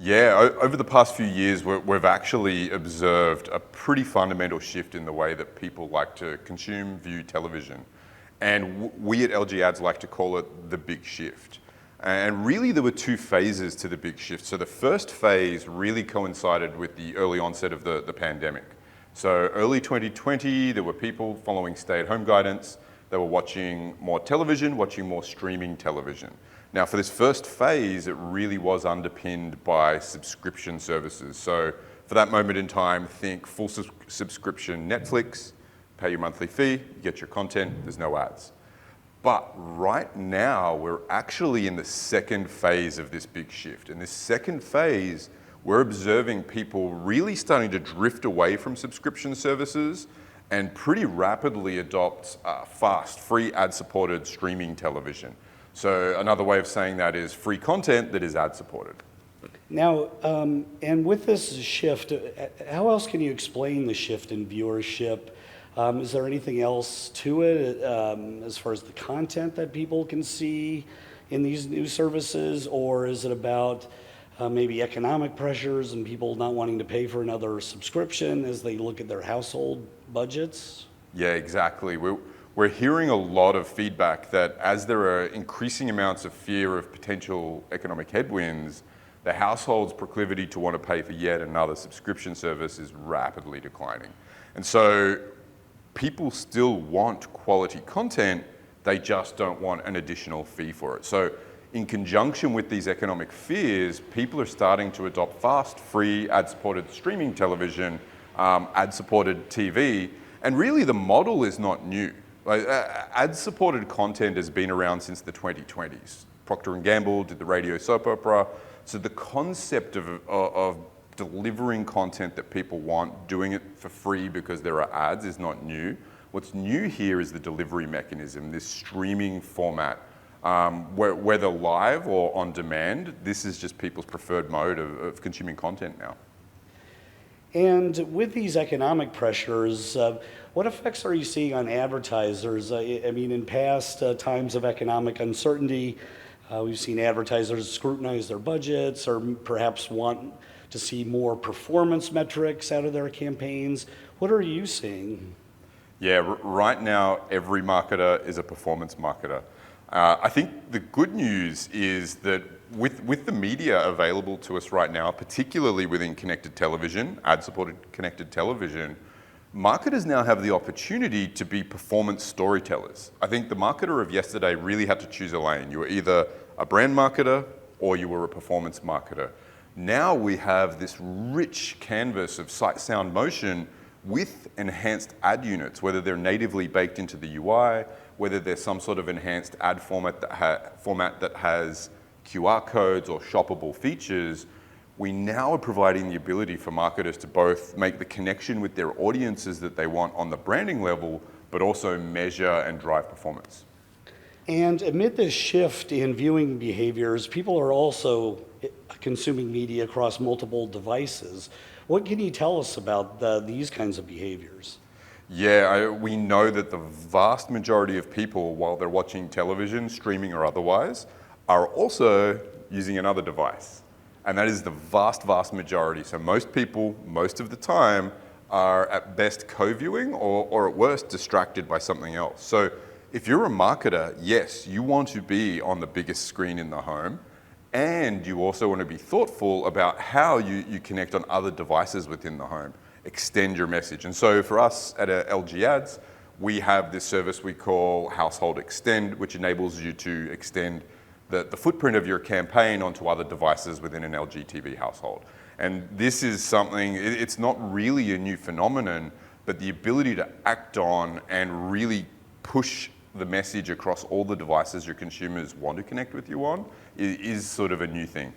Yeah, over the past few years, we've actually observed a pretty fundamental shift in the way that people like to consume, view television. And we at LG Ads like to call it the big shift. And really there were two phases to the big shift. So the first phase really coincided with the early onset of the pandemic. So early 2020, there were people following stay-at-home guidance. They were watching more television, watching more streaming television. Now for this first phase, it really was underpinned by subscription services. So for that moment in time, think full subscription Netflix, pay your monthly fee, you get your content, there's no ads. But right now, we're actually in the second phase of this big shift. In this second phase, we're observing people really starting to drift away from subscription services and pretty rapidly adopt fast, free ad-supported streaming television. So another way of saying that is free content that is ad-supported. Now, and with this shift, how else can you explain the shift in viewership? Is there anything else to it as far as the content that people can see in these new services, or is it about maybe economic pressures and people not wanting to pay for another subscription as they look at their household budgets? Yeah, exactly. We're hearing a lot of feedback that as there are increasing amounts of fear of potential economic headwinds, the household's proclivity to want to pay for yet another subscription service is rapidly declining. And so people still want quality content, they just don't want an additional fee for it. So in conjunction with these economic fears, people are starting to adopt fast, free, ad-supported streaming television, ad-supported TV, and really the model is not new. Like, ad-supported content has been around since the 2020s. Procter & Gamble did the radio soap opera. So the concept of delivering content that people want, doing it for free because there are ads is not new. What's new here is the delivery mechanism, this streaming format, whether live or on demand. This is just people's preferred mode of consuming content now. And with these economic pressures, what effects are you seeing on advertisers? I mean, in past times of economic uncertainty, we've seen advertisers scrutinize their budgets or perhaps want to see more performance metrics out of their campaigns. What are you seeing? Yeah, right now, every marketer is a performance marketer. I think the good news is that with the media available to us right now, particularly within connected television, ad-supported connected television, marketers now have the opportunity to be performance storytellers. I think the marketer of yesterday really had to choose a lane. You were either a brand marketer or you were a performance marketer. Now we have this rich canvas of sight, sound, motion with enhanced ad units, whether they're natively baked into the UI, whether there's some sort of enhanced ad format that has QR codes or shoppable features. We now are providing the ability for marketers to both make the connection with their audiences that they want on the branding level, but also measure and drive performance. And amid this shift in viewing behaviors, people are also consuming media across multiple devices. What can you tell us about these kinds of behaviors? Yeah, we know that the vast majority of people, while they're watching television, streaming or otherwise, are also using another device. And that is the vast, vast majority. So most people, most of the time, are at best co-viewing or at worst distracted by something else. So if you're a marketer, yes, you want to be on the biggest screen in the home, and you also want to be thoughtful about how you connect on other devices within the home, extend your message. And so for us at LG Ads, we have this service we call Household Extend, which enables you to extend the footprint of your campaign onto other devices within an LG TV household. And this is something, it's not really a new phenomenon, but the ability to act on and really push the message across all the devices your consumers want to connect with you on is sort of a new thing.